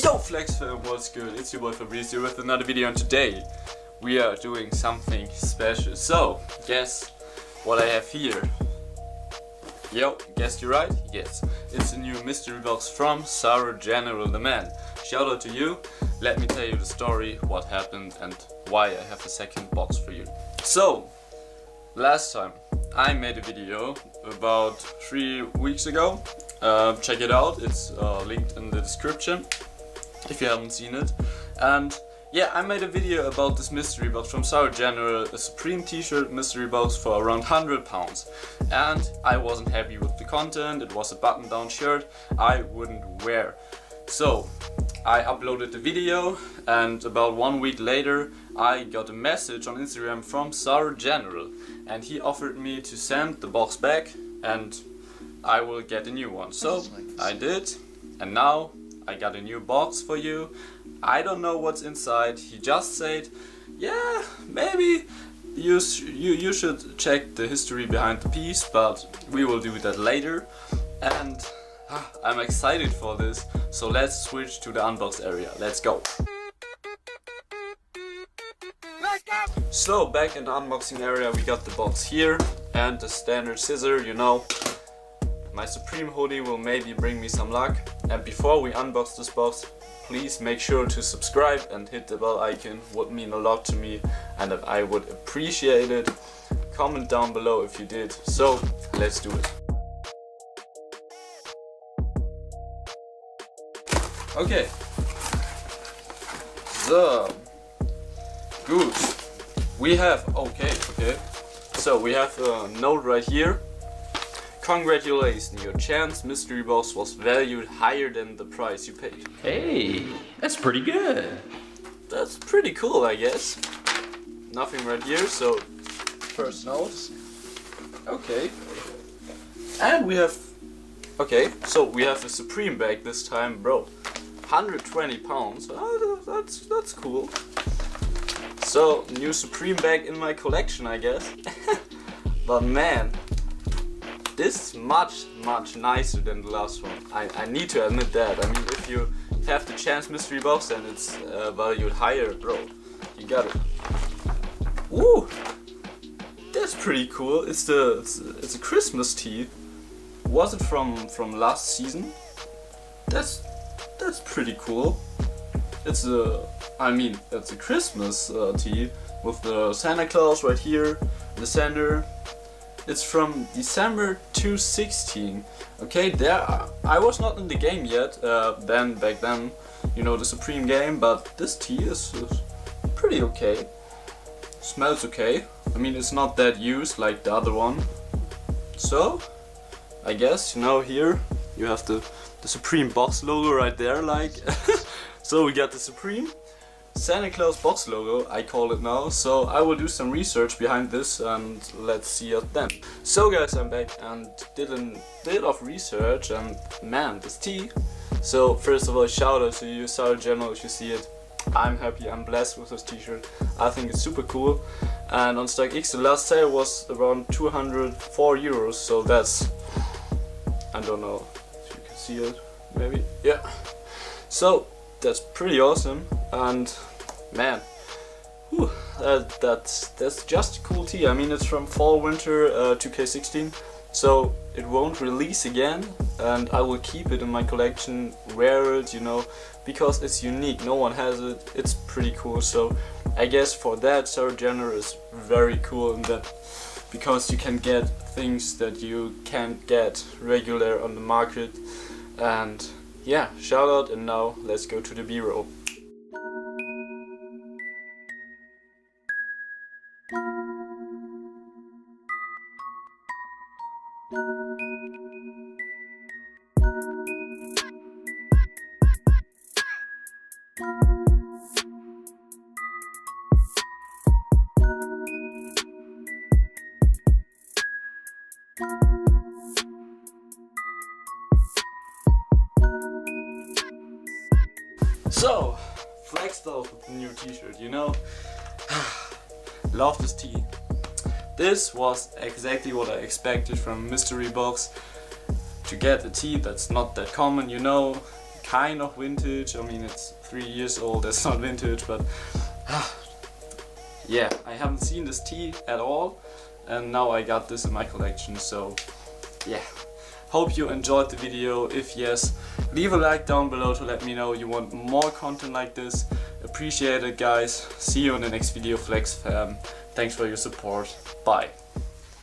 Yo Flex fam, what's good? It's your boy Hypebeast here with another video, and today we are doing something special. So, guess what I have here? Yo, guessed you right? Yes, it's a new mystery box from Saru General the man. Shout out to you. Let me tell you the story, what happened and why I have a second box for you. So, last time I made a video about 3 weeks ago. Check it out, it's linked in the description if you haven't seen it. And yeah, I made a video about this mystery box from Saru General, a Supreme t-shirt mystery box for around £100. And I wasn't happy with the content. It was a button down shirt I wouldn't wear. So I uploaded the video, and about 1 week later I got a message on Instagram from Saru General, and he offered me to send the box back and I will get a new one. So I did, and now I got a new box for you. I don't know what's inside. He just said, yeah, maybe you should check the history behind the piece, but we will do that later. And I'm excited for this, so let's switch to the unbox area. Let's go! So back in the unboxing area we got the box here and the standard scissor, you know. My Supreme hoodie will maybe bring me some luck. And before we unbox this box, please make sure to subscribe and hit the bell icon. Would mean a lot to me and I would appreciate it. Comment down below if you did. So let's do it. Okay. So good. We have So we have a note right here. Congratulations, your chance mystery box was valued higher than the price you paid. Hey, that's pretty good. That's pretty cool, I guess. Nothing right here, so first notes. Okay. And we have, so we have a Supreme bag this time, bro. £120. Oh, that's cool. So, new Supreme bag in my collection, I guess. But man, this is much nicer than the last one. I need to admit that. I mean, if you have the chance mystery box and it's valued higher, bro, you got it. Ooh, that's pretty cool. It's a Christmas tee. Was it from last season? That's pretty cool. It's a Christmas tee with the Santa Claus right here, the center. It's from December 2016. Okay, I was not in the game yet. Back then, you know, the Supreme game. But this tea is pretty okay. Smells okay. I mean, it's not that used like the other one. So, I guess, you know, here you have the Supreme box logo right there, like. So we got the Supreme Santa Claus box logo, I call it now. So I will do some research behind this and let's see it then. So guys, I'm back and did a bit of research, and man, this tea. So first of all, shout out to you, Saru General, if you see it. I'm happy, I'm blessed with this t-shirt. I think it's super cool. And on StockX the last sale was around 204 euros, so that's, I don't know if you can see it, maybe, yeah. So that's pretty awesome, and man, whew, that's just a cool tee. I mean, it's from fall winter 2K16, so it won't release again, and I will keep it in my collection, wear it, you know, because it's unique. No one has it. It's pretty cool. So I guess for that, Saru General is very cool in that, because you can get things that you can't get regular on the market. And yeah, shout out, and now let's go to the B-roll. So, flexed out with the new t-shirt, you know. Love this tee. This was exactly what I expected from a mystery box. To get a tee that's not that common, you know, kind of vintage. I mean, it's 3 years old, that's not vintage, but yeah, I haven't seen this tea at all, and now I got this in my collection, so yeah. Hope you enjoyed the video. If yes, leave a like down below to let me know you want more content like this. Appreciate it, guys. See you in the next video, Flex fam. Thanks for your support. Bye.